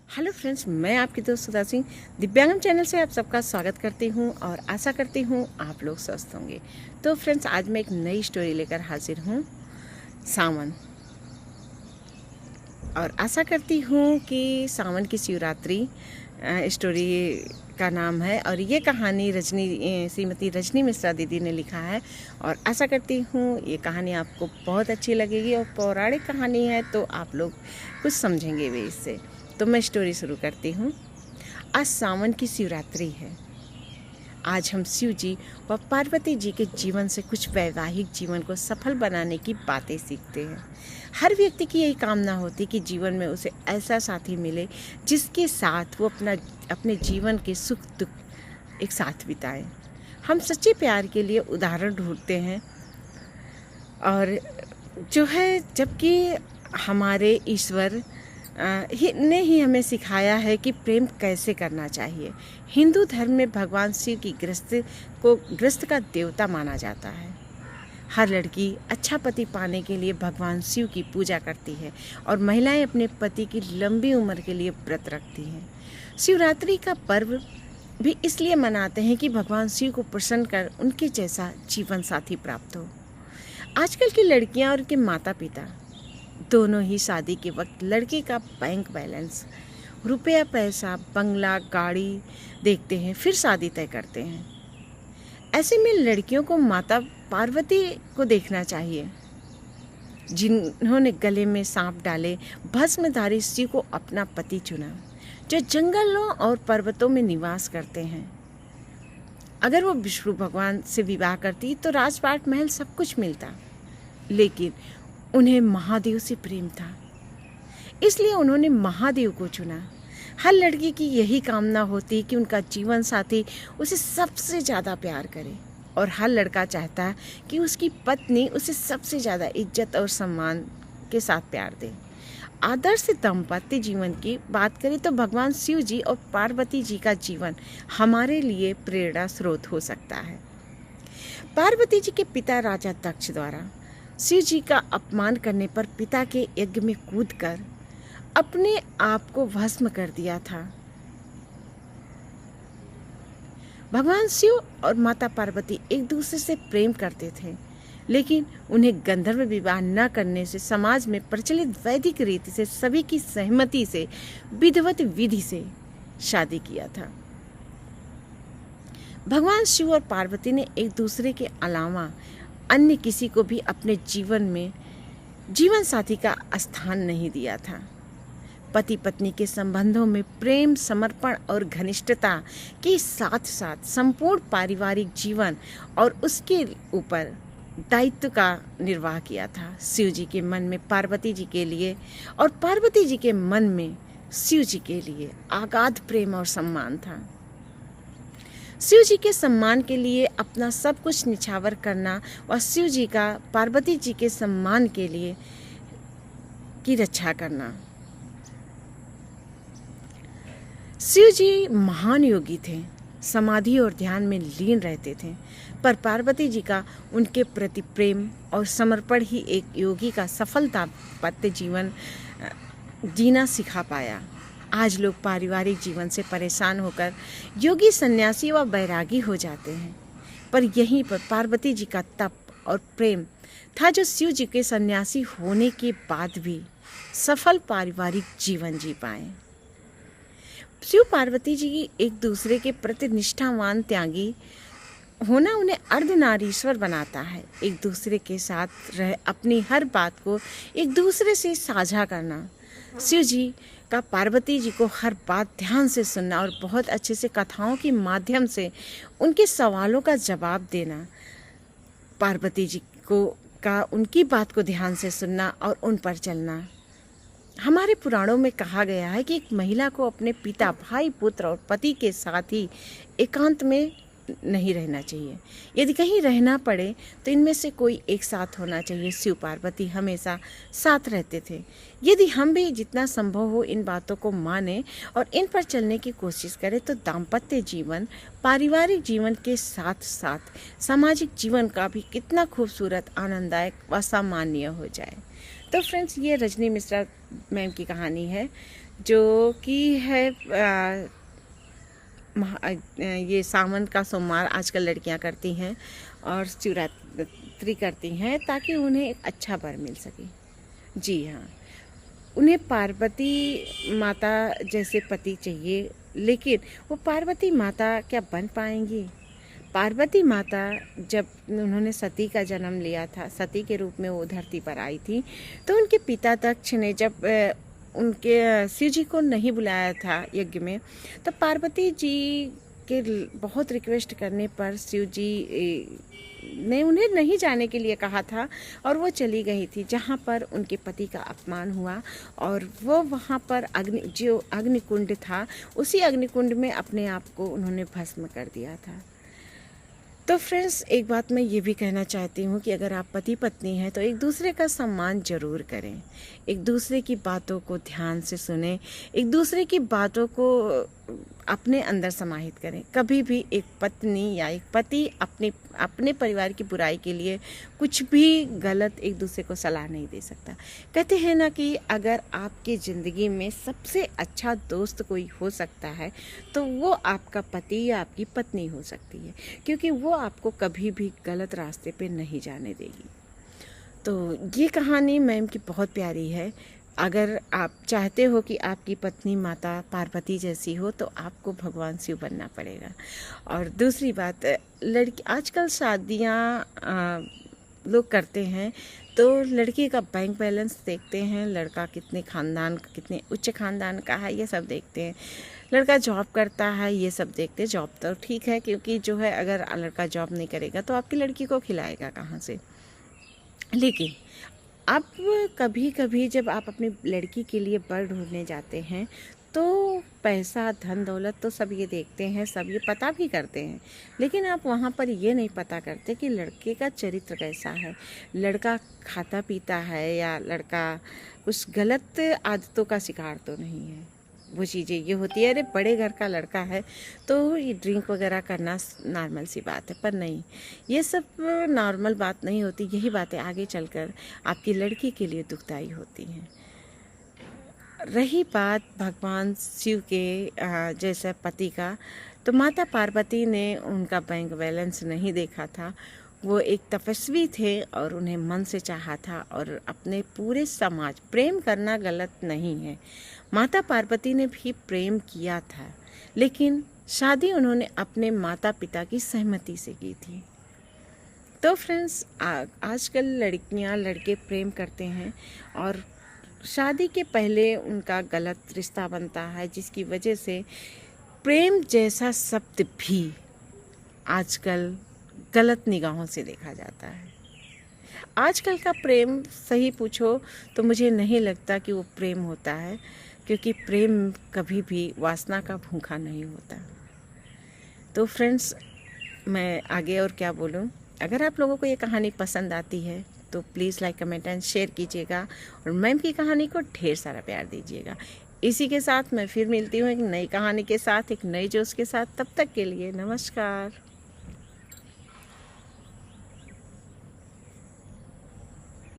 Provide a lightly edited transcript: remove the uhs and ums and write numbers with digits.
Hello friends, मैं आपकी दोस्त सुधा सिंह दिव्यांगम चैनल से आप सबका स्वागत करती हूं और आशा करती हूं आप लोग स्वस्थ होंगे। तो फ्रेंड्स, आज मैं एक नई स्टोरी लेकर हाजिर हूं, सावन। और आशा करती हूं कि सावन की शिवरात्रि स्टोरी का नाम है और ये कहानी श्रीमती रजनी मिश्रा दीदी ने लिखा है। और आशा करती हूँ ये कहानी आपको बहुत अच्छी लगेगी और पौराणिक कहानी है तो आप लोग कुछ समझेंगे भी इससे। तो मैं स्टोरी शुरू करती हूँ। आज सावन की शिवरात्रि है। आज हम शिव जी व पार्वती जी के जीवन से कुछ वैवाहिक जीवन को सफल बनाने की बातें सीखते हैं। हर व्यक्ति की यही कामना होती कि जीवन में उसे ऐसा साथी मिले जिसके साथ वो अपने जीवन के सुख दुख एक साथ बिताए। हम सच्चे प्यार के लिए उदाहरण ढूंढते हैं और जो है, जबकि हमारे ईश्वर ने ही हमें सिखाया है कि प्रेम कैसे करना चाहिए। हिंदू धर्म में भगवान शिव की गृहस्थ का देवता माना जाता है। हर लड़की अच्छा पति पाने के लिए भगवान शिव की पूजा करती है और महिलाएं अपने पति की लंबी उम्र के लिए व्रत रखती हैं। शिवरात्रि का पर्व भी इसलिए मनाते हैं कि भगवान शिव को प्रसन्न कर उनके जैसा जीवन साथी प्राप्त हो। आजकल की लड़कियां और उनके माता पिता दोनों ही शादी के वक्त लड़के का बैंक बैलेंस, रुपया पैसा, बंगला, गाड़ी देखते हैं, फिर शादी तय करते हैं। ऐसे में लड़कियों को माता पार्वती को देखना चाहिए, जिन्होंने गले में सांप डाले भस्मधारी शिव को अपना पति चुना, जो जंगलों और पर्वतों में निवास करते हैं। अगर वो विष्णु भगवान से विवाह करती तो राजपाट महल सब कुछ मिलता, लेकिन उन्हें महादेव से प्रेम था, इसलिए उन्होंने महादेव को चुना। हर लड़की की यही कामना होती कि उनका जीवन साथी उसे सबसे ज़्यादा प्यार करे और हर लड़का चाहता है कि उसकी पत्नी उसे सबसे ज़्यादा इज्जत और सम्मान के साथ प्यार दे। आदर्श दाम्पत्य जीवन की बात करें तो भगवान शिव जी और पार्वती जी का जीवन हमारे लिए प्रेरणा स्रोत हो सकता है। पार्वती जी के पिता राजा दक्ष द्वारा शिव जी का अपमान करने पर पिता के यज्ञ में कूदकर अपने आप को भस्म कर दिया था। भगवान शिव और माता पार्वती एक दूसरे से प्रेम करते थे, लेकिन उन्हें गंधर्व विवाह न करने से समाज में प्रचलित वैदिक रीति से सभी की सहमति से विधिवत विधि से शादी किया था। भगवान शिव और पार्वती ने एक दूसरे के अलावा अन्य किसी को भी अपने जीवन में जीवन साथी का स्थान नहीं दिया था। पति पत्नी के संबंधों में प्रेम, समर्पण और घनिष्ठता के साथ साथ संपूर्ण पारिवारिक जीवन और उसके ऊपर दायित्व का निर्वाह किया था। शिव जी के मन में पार्वती जी के लिए और पार्वती जी के मन में शिव जी के लिए अगाध प्रेम और सम्मान था। शिव जी के सम्मान के लिए अपना सब कुछ निछावर करना और शिव जी का पार्वती जी के सम्मान के लिए की रक्षा करना। शिव जी महान योगी थे, समाधि और ध्यान में लीन रहते थे, पर पार्वती जी का उनके प्रति प्रेम और समर्पण ही एक योगी का सफल दाम्पत्य जीवन जीना सिखा पाया। आज लोग पारिवारिक जीवन से परेशान होकर योगी, सन्यासी व बैरागी हो जाते हैं, पर यहीं पर पार्वती जी का तप और प्रेम था जो शिव जी के सन्यासी होने के बाद भी सफल पारिवारिक जीवन जी पाए। शिव पार्वती जी एक दूसरे के प्रति निष्ठावान त्यागी होना उन्हें अर्धनारीश्वर बनाता है। एक दूसरे के साथ रह अपनी हर बात को एक दूसरे से साझा करना। शिव जी का पार्वती जी को हर बात ध्यान से सुनना और बहुत अच्छे से कथाओं के माध्यम से उनके सवालों का जवाब देना। पार्वती जी का उनकी बात को ध्यान से सुनना और उन पर चलना। हमारे पुराणों में कहा गया है कि एक महिला को अपने पिता, भाई, पुत्र और पति के साथ ही एकांत में नहीं रहना चाहिए। यदि कहीं रहना पड़े तो इनमें से कोई एक साथ होना चाहिए। शिव पार्वती हमेशा साथ रहते थे। यदि हम भी जितना संभव हो इन बातों को माने और इन पर चलने की कोशिश करें तो दाम्पत्य जीवन, पारिवारिक जीवन के साथ साथ सामाजिक जीवन का भी कितना खूबसूरत, आनंददायक व सामान्य हो जाए। तो फ्रेंड्स, ये रजनी मिश्रा मैम की कहानी है जो कि है ये सावन का सोमवार आजकल लड़कियां करती हैं और शिवरात्रि करती हैं ताकि उन्हें एक अच्छा वर मिल सके। जी हाँ, उन्हें पार्वती माता जैसे पति चाहिए, लेकिन वो पार्वती माता क्या बन पाएंगी? पार्वती माता जब उन्होंने सती का जन्म लिया था, सती के रूप में वो धरती पर आई थी, तो उनके पिता दक्ष ने जब उनके शिव जी को नहीं बुलाया था यज्ञ में, तो पार्वती जी के बहुत रिक्वेस्ट करने पर शिव जी ने उन्हें नहीं जाने के लिए कहा था और वो चली गई थी, जहाँ पर उनके पति का अपमान हुआ और वो वहाँ पर जो अग्निकुंड था, उसी अग्निकुंड में अपने आप को उन्होंने भस्म कर दिया था। तो फ्रेंड्स, एक बात मैं ये भी कहना चाहती हूँ कि अगर आप पति पत्नी हैं तो एक दूसरे का सम्मान ज़रूर करें, एक दूसरे की बातों को ध्यान से सुनें, एक दूसरे की बातों को अपने अंदर समाहित करें। कभी भी एक पत्नी या एक पति अपने परिवार की बुराई के लिए कुछ भी गलत एक दूसरे को सलाह नहीं दे सकता। कहते हैं ना कि अगर आपकी ज़िंदगी में सबसे अच्छा दोस्त कोई हो सकता है तो वो आपका पति या आपकी पत्नी हो सकती है, क्योंकि वो आपको कभी भी गलत रास्ते पे नहीं जाने देगी। तो ये कहानी मैम की बहुत प्यारी है। अगर आप चाहते हो कि आपकी पत्नी माता पार्वती जैसी हो तो आपको भगवान शिव बनना पड़ेगा। और दूसरी बात, लड़की आजकल शादियाँ लोग करते हैं तो लड़की का बैंक बैलेंस देखते हैं, लड़का कितने उच्च खानदान का है ये सब देखते हैं, लड़का जॉब करता है ये सब देखते हैं। जॉब तो ठीक है, क्योंकि जो है अगर लड़का जॉब नहीं करेगा तो आपकी लड़की को खिलाएगा कहाँ से। लेकिन अब कभी कभी जब आप अपनी लड़की के लिए वर ढूंढने जाते हैं तो पैसा धन दौलत तो सब ये देखते हैं, सब ये पता भी करते हैं, लेकिन आप वहाँ पर ये नहीं पता करते कि लड़के का चरित्र कैसा है, लड़का खाता पीता है या लड़का कुछ गलत आदतों का शिकार तो नहीं है। वो चीज़ें ये होती है, अरे बड़े घर का लड़का है तो ये ड्रिंक वगैरह करना नॉर्मल सी बात है, पर नहीं, ये सब नॉर्मल बात नहीं होती। यही बातें आगे चलकर आपकी लड़की के लिए दुखदाई होती हैं। रही बात भगवान शिव के जैसे पति का, तो माता पार्वती ने उनका बैंक बैलेंस नहीं देखा था। वो एक तपस्वी थे और उन्हें मन से चाहा था, और अपने पूरे समाज, प्रेम करना गलत नहीं है, माता पार्वती ने भी प्रेम किया था, लेकिन शादी उन्होंने अपने माता पिता की सहमति से की थी। तो फ्रेंड्स, आजकल लड़कियां लड़के प्रेम करते हैं और शादी के पहले उनका गलत रिश्ता बनता है, जिसकी वजह से प्रेम जैसा शब्द भी आजकल गलत निगाहों से देखा जाता है। आजकल का प्रेम सही पूछो तो मुझे नहीं लगता कि वो प्रेम होता है, क्योंकि प्रेम कभी भी वासना का भूखा नहीं होता। तो फ्रेंड्स, मैं आगे और क्या बोलूं। अगर आप लोगों को ये कहानी पसंद आती है तो please like comment and share कीजिएगा और मैम की कहानी को ढेर सारा प्यार दीजिएगा। इसी के साथ मैं फिर मिलती हूँ एक नई कहानी के साथ, एक नई जोश के साथ। तब तक के लिए नमस्कार।